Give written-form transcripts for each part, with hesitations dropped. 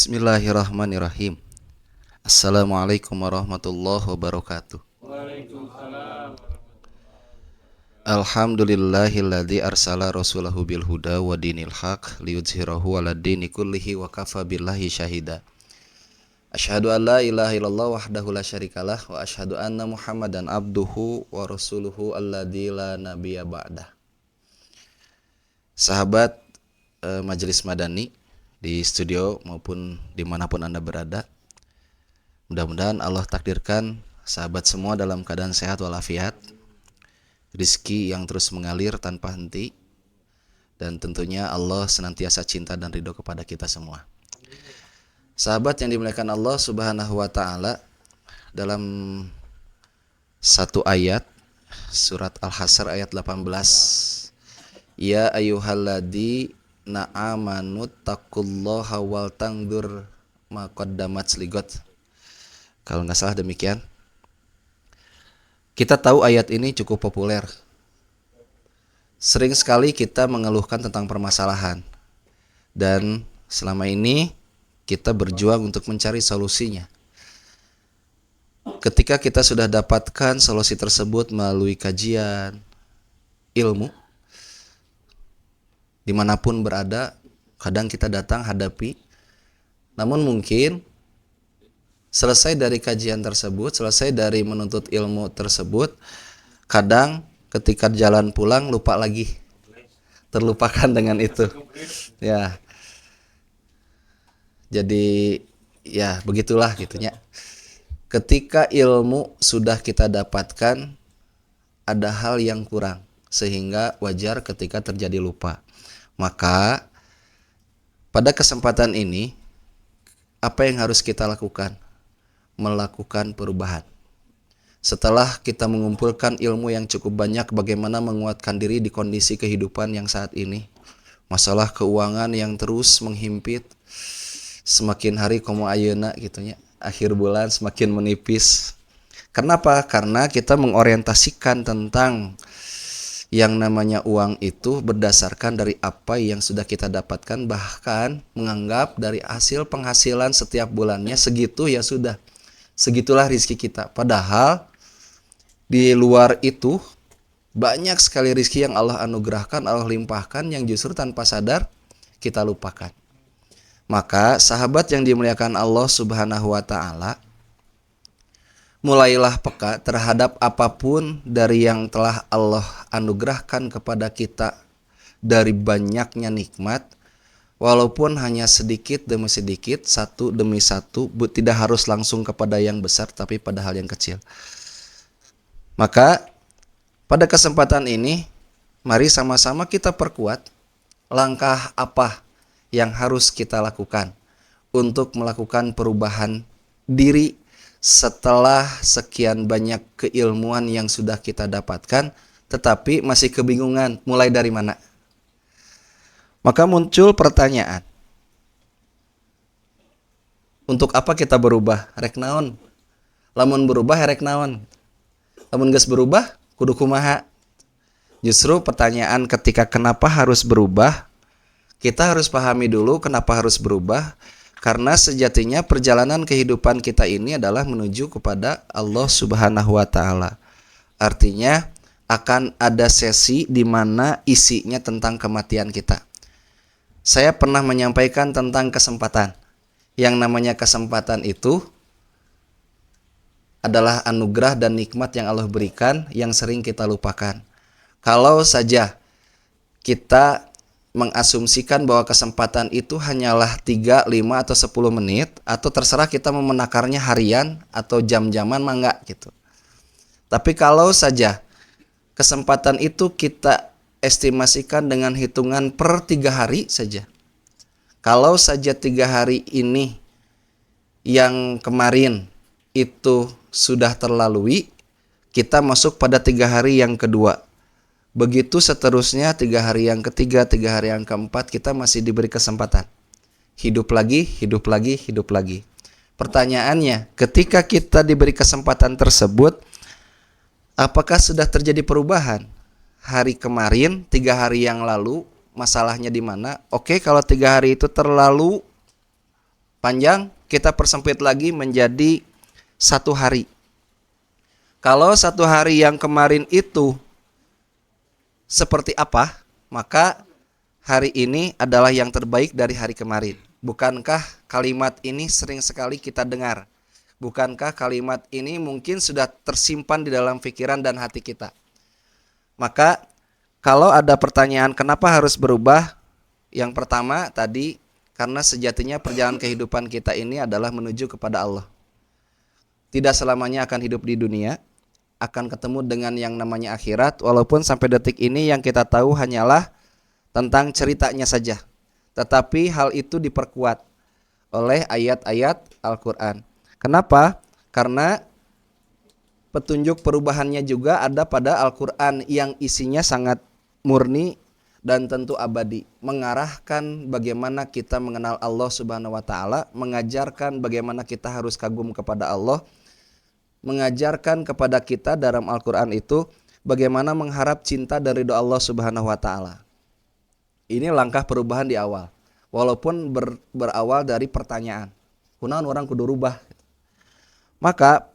Bismillahirrahmanirrahim. Assalamualaikum warahmatullahi wabarakatuh. Waalaikumsalam. Alhamdulillahilladzi arsala rasulahu bil huda wa dinil haq liyudhhirahu 'alad dini kullihi wa kafa billahi syahida. Asyhadu an la ilaha illallah wahdahu la syarikalah wa asyhadu anna Muhammadan abduhu wa rasuluhu alladzi la nabiyya ba'dah. Sahabat Majelis Madani di studio maupun dimanapun Anda berada, mudah-mudahan Allah takdirkan sahabat semua dalam keadaan sehat walafiat, rizki yang terus mengalir tanpa henti, dan tentunya Allah senantiasa cinta dan ridho kepada kita semua. Sahabat yang dimuliakan Allah Subhanahu wa Ta'ala, dalam satu ayat surat Al-Hasr ayat 18, ya ayyuhalladzina amanu taqullaha wal tanzur ma qaddamat ligot. Kalau nggak salah demikian. Kita tahu ayat ini cukup populer. Sering sekali kita mengeluhkan tentang permasalahan, dan selama ini kita berjuang untuk mencari solusinya. Ketika kita sudah dapatkan solusi tersebut melalui kajian ilmu, dimanapun berada, kadang kita datang hadapi, namun mungkin selesai dari kajian tersebut, selesai dari menuntut ilmu tersebut, kadang ketika jalan pulang lupa lagi, terlupakan dengan itu. Ya, jadi ya begitulah gitunya. Ketika ilmu sudah kita dapatkan, ada hal yang kurang, sehingga wajar ketika terjadi lupa. Maka pada kesempatan ini, apa yang harus kita lakukan? Melakukan perubahan. Setelah kita mengumpulkan ilmu yang cukup banyak bagaimana menguatkan diri di kondisi kehidupan yang saat ini, masalah keuangan yang terus menghimpit, semakin hari komo ayeuna gitunya, akhir bulan semakin menipis. Kenapa? Karena kita mengorientasikan tentang yang namanya uang itu berdasarkan dari apa yang sudah kita dapatkan, bahkan menganggap dari hasil penghasilan setiap bulannya segitu ya sudah, segitulah rizki kita. Padahal di luar itu banyak sekali rizki yang Allah anugerahkan, Allah limpahkan, yang justru tanpa sadar kita lupakan. Maka sahabat yang dimuliakan Allah Subhanahu wa Ta'ala, mulailah peka terhadap apapun dari yang telah Allah anugerahkan kepada kita dari banyaknya nikmat, walaupun hanya sedikit demi sedikit, satu demi satu, tidak harus langsung kepada yang besar, tapi pada hal yang kecil. Maka pada kesempatan ini, mari sama-sama kita perkuat langkah apa yang harus kita lakukan untuk melakukan perubahan diri setelah sekian banyak keilmuan yang sudah kita dapatkan, tetapi masih kebingungan mulai dari mana. Maka muncul pertanyaan, untuk apa kita berubah? Rek naon? Lamun berubah rek naon? Lamun geus berubah kudu kumaha? Justru pertanyaan ketika kenapa harus berubah, kita harus pahami dulu kenapa harus berubah. Karena sejatinya perjalanan kehidupan kita ini adalah menuju kepada Allah Subhanahu wa Ta'ala. Artinya akan ada sesi di mana isinya tentang kematian kita. Saya pernah menyampaikan tentang kesempatan. Yang namanya kesempatan itu adalah anugerah dan nikmat yang Allah berikan yang sering kita lupakan. Kalau saja kita mengasumsikan bahwa kesempatan itu hanyalah 3, 5, atau 10 menit, atau terserah kita mau menakarnya harian atau jam-jaman, mah enggak gitu. Tapi kalau saja kesempatan itu kita estimasikan dengan hitungan per 3 hari saja. Kalau saja 3 hari ini yang kemarin itu sudah terlalui, kita masuk pada 3 hari yang kedua. Begitu seterusnya, 3 hari yang ketiga, 3 hari yang keempat, kita masih diberi kesempatan. Hidup lagi, hidup lagi, hidup lagi. Pertanyaannya, ketika kita diberi kesempatan tersebut, apakah sudah terjadi perubahan? Hari kemarin, 3 hari yang lalu, masalahnya di mana? Oke, kalau 3 hari itu terlalu panjang, kita persempit lagi menjadi 1 hari. Kalau 1 hari yang kemarin itu seperti apa, maka hari ini adalah yang terbaik dari hari kemarin. Bukankah kalimat ini sering sekali kita dengar? Bukankah kalimat ini mungkin sudah tersimpan di dalam pikiran dan hati kita? Maka kalau ada pertanyaan kenapa harus berubah? Yang pertama tadi, karena sejatinya perjalanan kehidupan kita ini adalah menuju kepada Allah. Tidak selamanya akan hidup di dunia, akan ketemu dengan yang namanya akhirat, walaupun sampai detik ini yang kita tahu hanyalah tentang ceritanya saja. Tetapi hal itu diperkuat oleh ayat-ayat Al-Quran. Kenapa? Karena petunjuk perubahannya juga ada pada Al-Quran yang isinya sangat murni dan tentu abadi, mengarahkan bagaimana kita mengenal Allah Subhanahu wa taala, mengajarkan bagaimana kita harus kagum kepada Allah, mengajarkan kepada kita dalam Al-Qur'an itu bagaimana mengharap cinta dan ridho Allah Subhanahu wa taala. Ini langkah perubahan di awal. Walaupun berawal dari pertanyaan, kunaon orang kudu rubah. Maka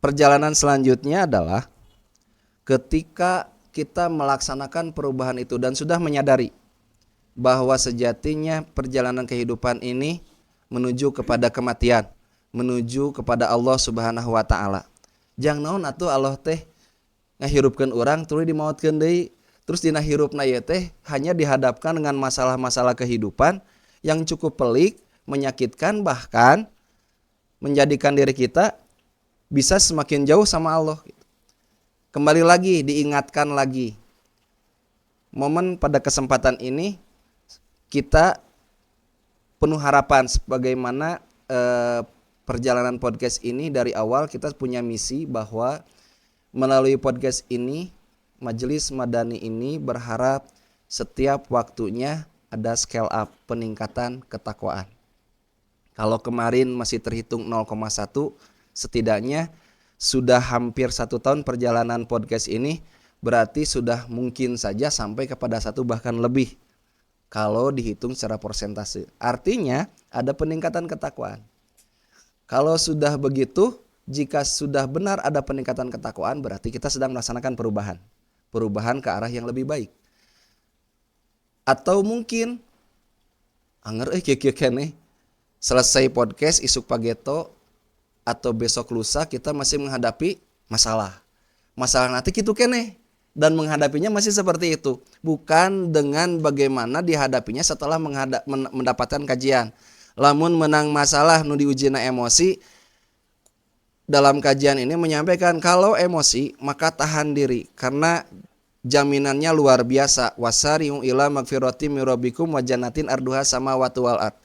perjalanan selanjutnya adalah ketika kita melaksanakan perubahan itu dan sudah menyadari bahwa sejatinya perjalanan kehidupan ini menuju kepada kematian, menuju kepada Allah Subhanahu wa taala. Jang naon atuh Allah teh ngahirupkeun urang tuluy dimautkeun deui, terus dina hirupna ieu teh hanya dihadapkan dengan masalah-masalah kehidupan yang cukup pelik, menyakitkan, bahkan menjadikan diri kita bisa semakin jauh sama Allah. Kembali lagi, diingatkan lagi. Momen pada kesempatan ini kita penuh harapan sebagaimana perjalanan podcast ini dari awal kita punya misi bahwa melalui podcast ini, Majelis Madani ini berharap setiap waktunya ada scale up, peningkatan ketakwaan. Kalau kemarin masih terhitung 0,1, setidaknya sudah hampir 1 tahun perjalanan podcast ini, berarti sudah mungkin saja sampai kepada 1 bahkan lebih kalau dihitung secara persentase. Artinya ada peningkatan ketakwaan. Kalau sudah begitu, jika sudah benar ada peningkatan ketakwaan, berarti kita sedang melaksanakan perubahan. Perubahan ke arah yang lebih baik. Atau mungkin anger kieu keneh selesai podcast isuk pageto atau besok lusa kita masih menghadapi masalah nanti gitu keneh dan menghadapinya masih seperti itu, bukan dengan bagaimana dihadapinya setelah mendapatkan kajian. Lamun menang masalah nu diujina emosi, dalam kajian ini menyampaikan kalau emosi maka tahan diri karena jaminannya luar biasa. Wasari'u ila magfiratim mir rabbikum wa jannatin arduha samawati wal ard.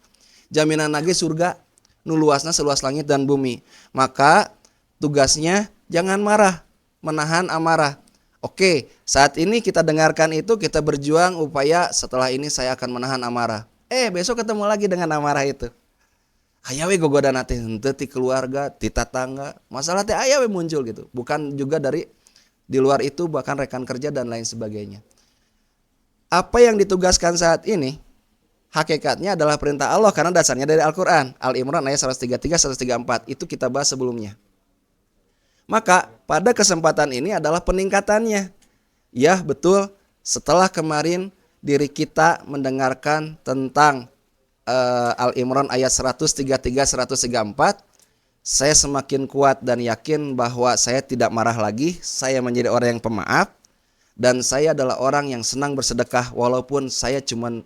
Jaminan lagi surga nu luasna seluas langit dan bumi. Maka tugasnya jangan marah, menahan amarah. Oke, saat ini kita dengarkan itu, kita berjuang upaya setelah ini saya akan menahan amarah. Besok ketemu lagi dengan amarah itu. Aya we gogodana teh henteu ti keluarga, ti tetangga. Masalah teh aya we muncul gitu. Bukan juga dari di luar itu, bahkan rekan kerja dan lain sebagainya. Apa yang ditugaskan saat ini hakikatnya adalah perintah Allah karena dasarnya dari Al-Quran. Al-Imran ayat 133, 134. Itu kita bahas sebelumnya. Maka pada kesempatan ini adalah peningkatannya. Ya betul, setelah kemarin diri kita mendengarkan tentang Al-Imran ayat 133, 134, saya semakin kuat dan yakin bahwa saya tidak marah lagi. Saya menjadi orang yang pemaaf. Dan saya adalah orang yang senang bersedekah walaupun saya cuma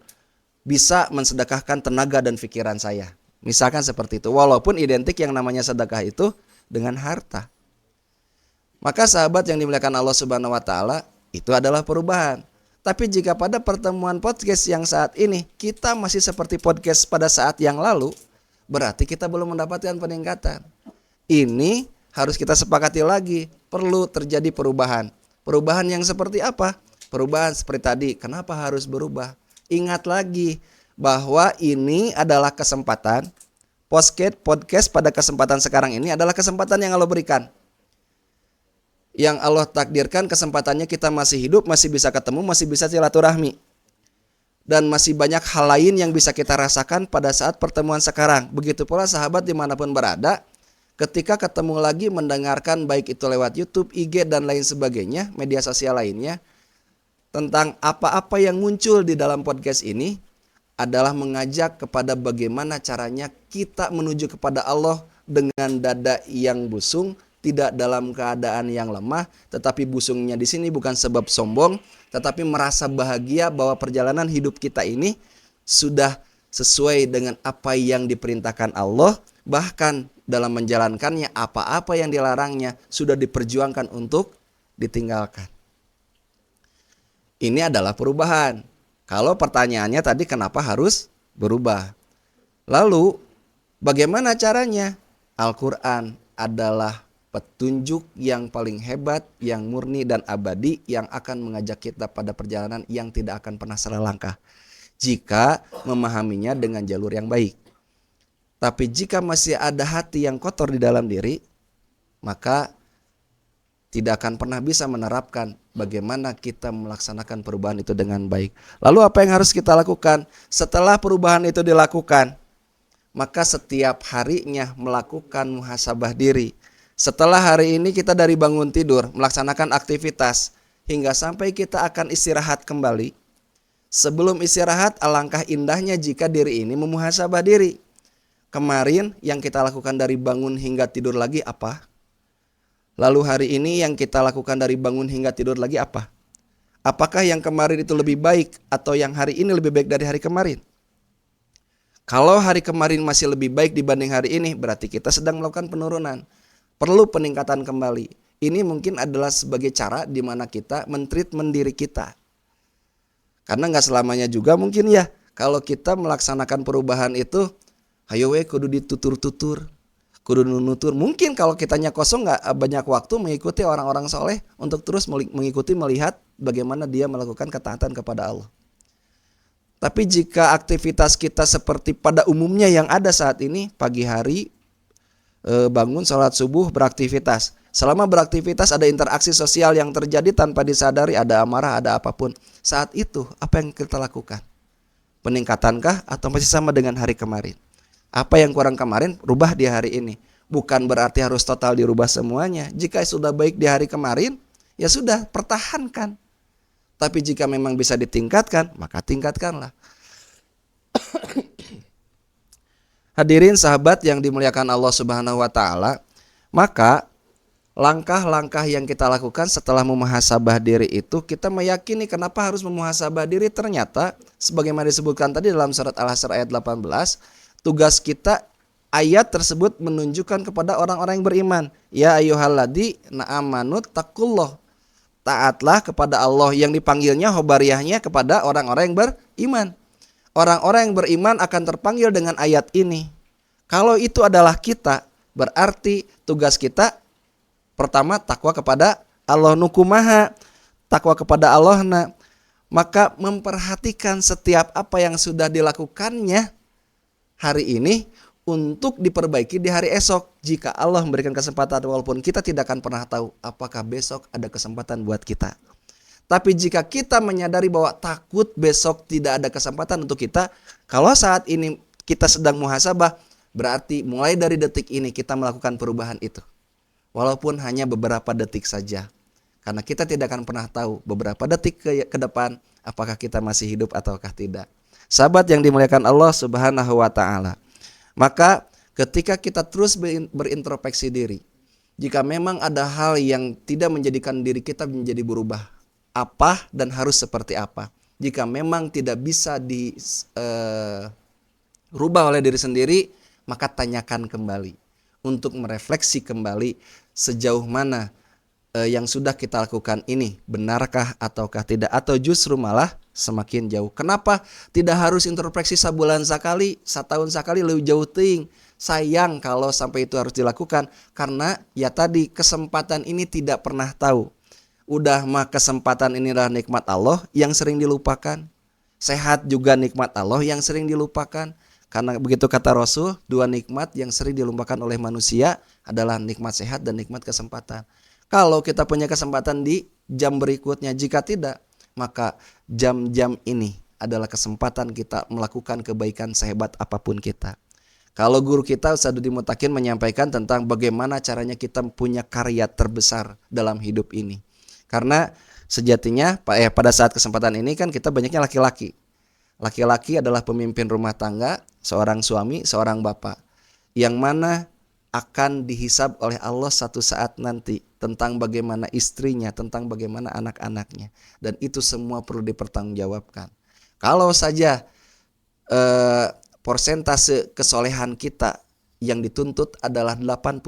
bisa mensedekahkan tenaga dan pikiran saya. Misalkan seperti itu. Walaupun identik yang namanya sedekah itu dengan harta. Maka sahabat yang dimuliakan Allah Subhanahu wa taala, itu adalah perubahan. Tapi jika pada pertemuan podcast yang saat ini kita masih seperti podcast pada saat yang lalu, berarti kita belum mendapatkan peningkatan. Ini harus kita sepakati lagi, perlu terjadi perubahan. Perubahan yang seperti apa? Perubahan seperti tadi. Kenapa harus berubah? Ingat lagi bahwa ini adalah kesempatan. Podcast pada kesempatan sekarang ini adalah kesempatan yang Allah berikan. Yang Allah takdirkan kesempatannya kita masih hidup, masih bisa ketemu, masih bisa silaturahmi. Dan masih banyak hal lain yang bisa kita rasakan pada saat pertemuan sekarang. Begitu pula sahabat dimanapun berada, ketika ketemu lagi mendengarkan baik itu lewat YouTube, IG, dan lain sebagainya, media sosial lainnya, tentang apa-apa yang muncul di dalam podcast ini adalah mengajak kepada bagaimana caranya kita menuju kepada Allah dengan dada yang busung, tidak dalam keadaan yang lemah, tetapi busungnya di sini bukan sebab sombong, tetapi merasa bahagia bahwa perjalanan hidup kita ini sudah sesuai dengan apa yang diperintahkan Allah, bahkan dalam menjalankannya apa-apa yang dilarangnya sudah diperjuangkan untuk ditinggalkan. Ini adalah perubahan. Kalau pertanyaannya tadi kenapa harus berubah? Lalu bagaimana caranya? Al-Quran adalah petunjuk yang paling hebat, yang murni dan abadi, yang akan mengajak kita pada perjalanan yang tidak akan pernah salah langkah jika memahaminya dengan jalur yang baik. Tapi jika masih ada hati yang kotor di dalam diri, maka tidak akan pernah bisa menerapkan bagaimana kita melaksanakan perubahan itu dengan baik. Lalu apa yang harus kita lakukan? Setelah perubahan itu dilakukan, maka setiap harinya melakukan muhasabah diri. Setelah hari ini kita dari bangun tidur, melaksanakan aktivitas, hingga sampai kita akan istirahat kembali. Sebelum istirahat, alangkah indahnya jika diri ini memuhasabah diri. Kemarin yang kita lakukan dari bangun hingga tidur lagi apa? Lalu hari ini yang kita lakukan dari bangun hingga tidur lagi apa? Apakah yang kemarin itu lebih baik atau yang hari ini lebih baik dari hari kemarin? Kalau hari kemarin masih lebih baik dibanding hari ini, berarti kita sedang melakukan penurunan. Perlu peningkatan kembali. Ini mungkin adalah sebagai cara di mana kita men-treatment diri kita. Karena nggak selamanya juga mungkin ya, kalau kita melaksanakan perubahan itu, ayo kudu ditutur-tutur, kudu nutur. Mungkin kalau kitanya kosong nggak banyak waktu mengikuti orang-orang soleh untuk terus mengikuti melihat bagaimana dia melakukan ketaatan kepada Allah. Tapi jika aktivitas kita seperti pada umumnya yang ada saat ini, pagi hari bangun, sholat subuh, beraktivitas. Selama beraktivitas ada interaksi sosial yang terjadi tanpa disadari, ada amarah, ada apapun. Saat itu apa yang kita lakukan? Peningkatankah atau masih sama dengan hari kemarin? Apa yang kurang kemarin rubah di hari ini. Bukan berarti harus total dirubah semuanya. Jika sudah baik di hari kemarin, ya sudah, pertahankan. Tapi jika memang bisa ditingkatkan, maka tingkatkanlah. Hadirin sahabat yang dimuliakan Allah Subhanahu wa taala, maka langkah-langkah yang kita lakukan setelah memuhasabah diri itu, kita meyakini kenapa harus memuhasabah diri. Ternyata sebagaimana disebutkan tadi dalam surat Al-Hasyr ayat 18, tugas kita, ayat tersebut menunjukkan kepada orang-orang yang beriman. Ya ayyuhalladzina amanu taqullah. Taatlah kepada Allah, yang dipanggilnya khobariyahnya kepada orang-orang yang beriman. Orang-orang yang beriman akan terpanggil dengan ayat ini. Kalau itu adalah kita, berarti tugas kita pertama takwa kepada Allah, nukumaha, takwa kepada Allah. Maka memperhatikan setiap apa yang sudah dilakukannya hari ini untuk diperbaiki di hari esok. Jika Allah memberikan kesempatan, walaupun kita tidak akan pernah tahu apakah besok ada kesempatan buat kita. Tapi jika kita menyadari bahwa takut besok tidak ada kesempatan untuk kita, kalau saat ini kita sedang muhasabah, berarti mulai dari detik ini kita melakukan perubahan itu. Walaupun hanya beberapa detik saja. Karena kita tidak akan pernah tahu beberapa detik ke depan apakah kita masih hidup ataukah tidak. Sahabat yang dimuliakan Allah Subhanahu wa taala. Maka ketika kita terus berintrospeksi diri, jika memang ada hal yang tidak menjadikan diri kita menjadi berubah, apa dan harus seperti apa. Jika memang tidak bisa dirubah oleh diri sendiri, maka tanyakan kembali untuk merefleksi kembali sejauh mana yang sudah kita lakukan ini benarkah ataukah tidak, atau justru malah semakin jauh. Kenapa tidak harus introspeksi sebulan sekali, setahun sekali, lebih jauh ting. Sayang kalau sampai itu harus dilakukan, karena ya tadi, kesempatan ini tidak pernah tahu. Udah mah kesempatan inilah nikmat Allah yang sering dilupakan. Sehat juga nikmat Allah yang sering dilupakan. Karena begitu kata Rasul, dua nikmat yang sering dilupakan oleh manusia adalah nikmat sehat dan nikmat kesempatan. Kalau kita punya kesempatan di jam berikutnya, jika tidak, maka jam-jam ini adalah kesempatan kita melakukan kebaikan sehebat apapun kita. Kalau guru kita Ustaz Dudi Mutakin menyampaikan tentang bagaimana caranya kita punya karya terbesar dalam hidup ini. Karena sejatinya pada saat kesempatan ini kan kita banyaknya laki-laki. Laki-laki adalah pemimpin rumah tangga, seorang suami, seorang bapak. Yang mana akan dihisab oleh Allah satu saat nanti tentang bagaimana istrinya, tentang bagaimana anak-anaknya. Dan itu semua perlu dipertanggungjawabkan. Kalau saja persentase kesolehan kita yang dituntut adalah 80%.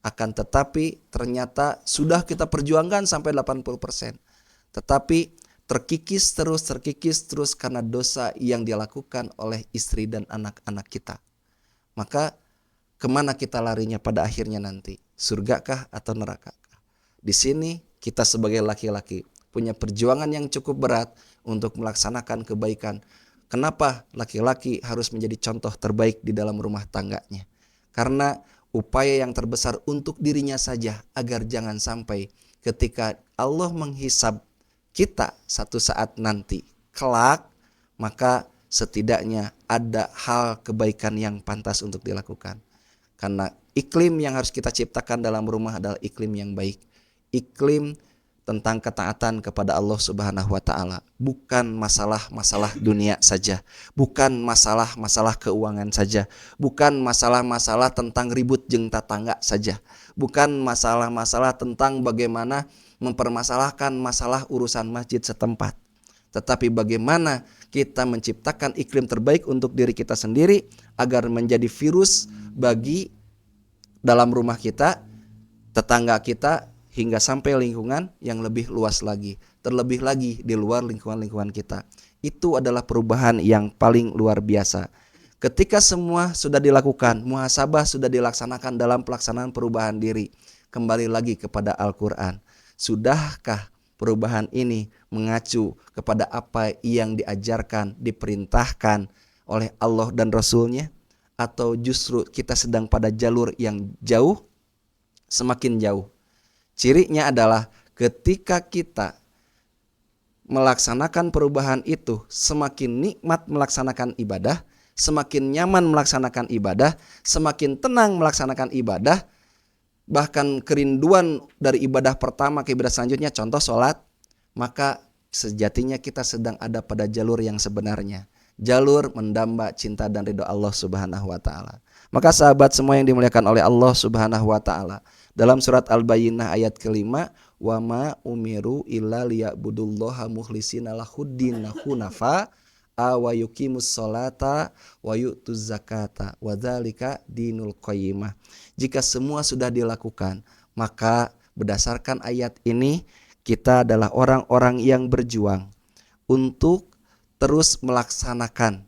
Akan tetapi ternyata sudah kita perjuangkan sampai 80%. Tetapi terkikis terus karena dosa yang dilakukan oleh istri dan anak-anak kita. Maka kemana kita larinya pada akhirnya nanti? Surgakah atau nerakakah? Di sini kita sebagai laki-laki punya perjuangan yang cukup berat untuk melaksanakan kebaikan. Kenapa laki-laki harus menjadi contoh terbaik di dalam rumah tangganya? Karena upaya yang terbesar untuk dirinya saja agar jangan sampai ketika Allah menghisab kita satu saat nanti kelak, maka setidaknya ada hal kebaikan yang pantas untuk dilakukan. Karena iklim yang harus kita ciptakan dalam rumah adalah iklim yang baik. Iklim tentang ketaatan kepada Allah Subhanahu wa taala, bukan masalah-masalah dunia saja, bukan masalah-masalah keuangan saja, bukan masalah-masalah tentang ribut jeung tetangga saja, bukan masalah-masalah tentang bagaimana mempermasalahkan masalah urusan masjid setempat. Tetapi bagaimana kita menciptakan iklim terbaik untuk diri kita sendiri agar menjadi virus bagi dalam rumah kita, tetangga kita, hingga sampai lingkungan yang lebih luas lagi, terlebih lagi di luar lingkungan kita. Itu adalah perubahan yang paling luar biasa. Ketika semua sudah dilakukan, muhasabah sudah dilaksanakan dalam pelaksanaan perubahan diri, kembali lagi kepada Al-Quran. Sudahkah perubahan ini mengacu kepada apa yang diajarkan, diperintahkan oleh Allah dan Rasul-Nya? Atau justru kita sedang pada jalur yang jauh, semakin jauh? Cirinya adalah ketika kita melaksanakan perubahan itu, semakin nikmat melaksanakan ibadah, semakin nyaman melaksanakan ibadah, semakin tenang melaksanakan ibadah, bahkan kerinduan dari ibadah pertama ke ibadah selanjutnya, contoh sholat, maka sejatinya kita sedang ada pada jalur yang sebenarnya, jalur mendamba cinta dan ridho Allah Subhanahu wa taala. Maka sahabat semua yang dimuliakan oleh Allah Subhanahu wa taala, dalam surat Al-Bayyinah ayat kelima, wa ma umiru illa liya'budullaha mukhlishina lahuddin hunafa wa yuqimus sholata wa yu'tuz zakata wa dzalika dinul qayyimah. Jika semua sudah dilakukan, maka berdasarkan ayat ini kita adalah orang-orang yang berjuang untuk terus melaksanakan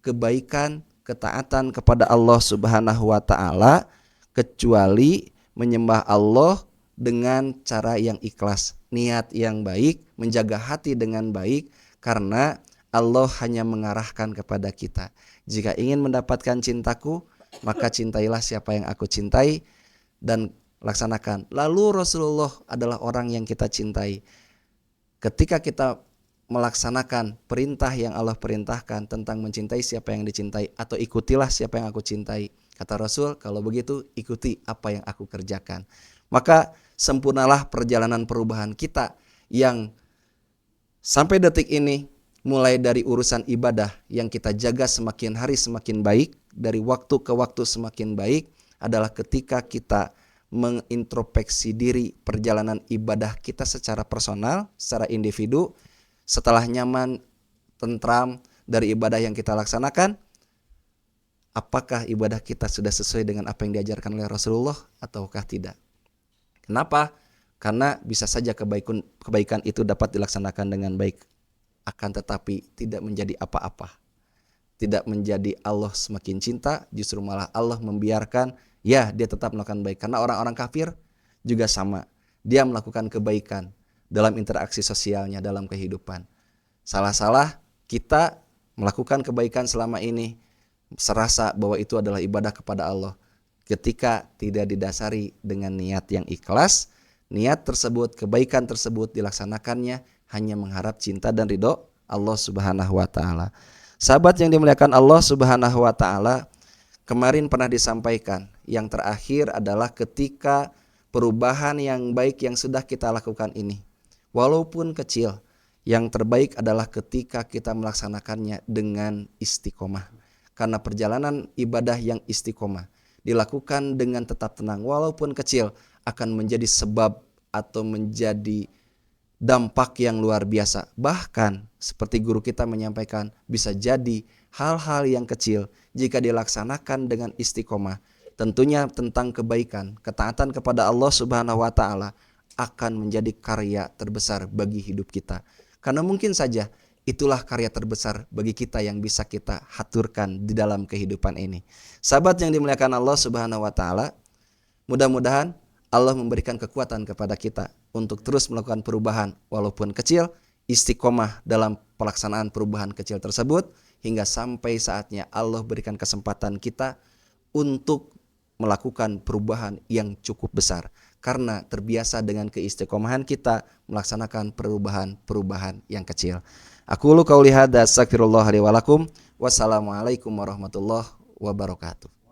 kebaikan, ketaatan kepada Allah Subhanahu wa taala, kecuali menyembah Allah dengan cara yang ikhlas, niat yang baik, menjaga hati dengan baik, karena Allah hanya mengarahkan kepada kita. Jika ingin mendapatkan cintaku, maka cintailah siapa yang aku cintai dan laksanakan. Lalu Rasulullah adalah orang yang kita cintai. Ketika kita melaksanakan perintah yang Allah perintahkan tentang mencintai siapa yang dicintai, atau ikutilah siapa yang aku cintai, kata Rasul, kalau begitu ikuti apa yang aku kerjakan. Maka sempurnalah perjalanan perubahan kita yang sampai detik ini, mulai dari urusan ibadah yang kita jaga semakin hari semakin baik, dari waktu ke waktu semakin baik, adalah ketika kita mengintrospeksi diri perjalanan ibadah kita secara personal, secara individu. Setelah nyaman, tentram dari ibadah yang kita laksanakan, apakah ibadah kita sudah sesuai dengan apa yang diajarkan oleh Rasulullah ataukah tidak? Kenapa? Karena bisa saja kebaikan itu dapat dilaksanakan dengan baik, akan tetapi tidak menjadi apa-apa. Tidak menjadi Allah semakin cinta, justru malah Allah membiarkan, ya dia tetap melakukan baik. Karena orang-orang kafir juga sama. Dia melakukan kebaikan dalam interaksi sosialnya, dalam kehidupan. Salah-salah kita melakukan kebaikan selama ini, serasa bahwa itu adalah ibadah kepada Allah. Ketika tidak didasari dengan niat yang ikhlas, niat tersebut, kebaikan tersebut dilaksanakannya hanya mengharap cinta dan ridho Allah Subhanahu wa taala. Sahabat yang dimuliakan Allah Subhanahu wa taala, kemarin pernah disampaikan yang terakhir adalah ketika perubahan yang baik yang sudah kita lakukan ini, walaupun kecil, yang terbaik adalah ketika kita melaksanakannya dengan istiqomah. Karena perjalanan ibadah yang istiqomah dilakukan dengan tetap tenang walaupun kecil akan menjadi sebab atau menjadi dampak yang luar biasa. Bahkan seperti guru kita menyampaikan, bisa jadi hal-hal yang kecil jika dilaksanakan dengan istiqomah, tentunya tentang kebaikan, ketaatan kepada Allah Subhanahu wa taala akan menjadi karya terbesar bagi hidup kita. Karena mungkin saja itulah karya terbesar bagi kita yang bisa kita haturkan di dalam kehidupan ini. Sahabat yang dimuliakan Allah Subhanahu wa taala, mudah-mudahan Allah memberikan kekuatan kepada kita untuk terus melakukan perubahan walaupun kecil, istiqomah dalam pelaksanaan perubahan kecil tersebut hingga sampai saatnya Allah berikan kesempatan kita untuk melakukan perubahan yang cukup besar karena terbiasa dengan keistiqomahan kita melaksanakan perubahan-perubahan yang kecil. Aqulu qauli hadza astaghfirullah li wa lakum. Wassalamualaikum warahmatullahi wabarakatuh.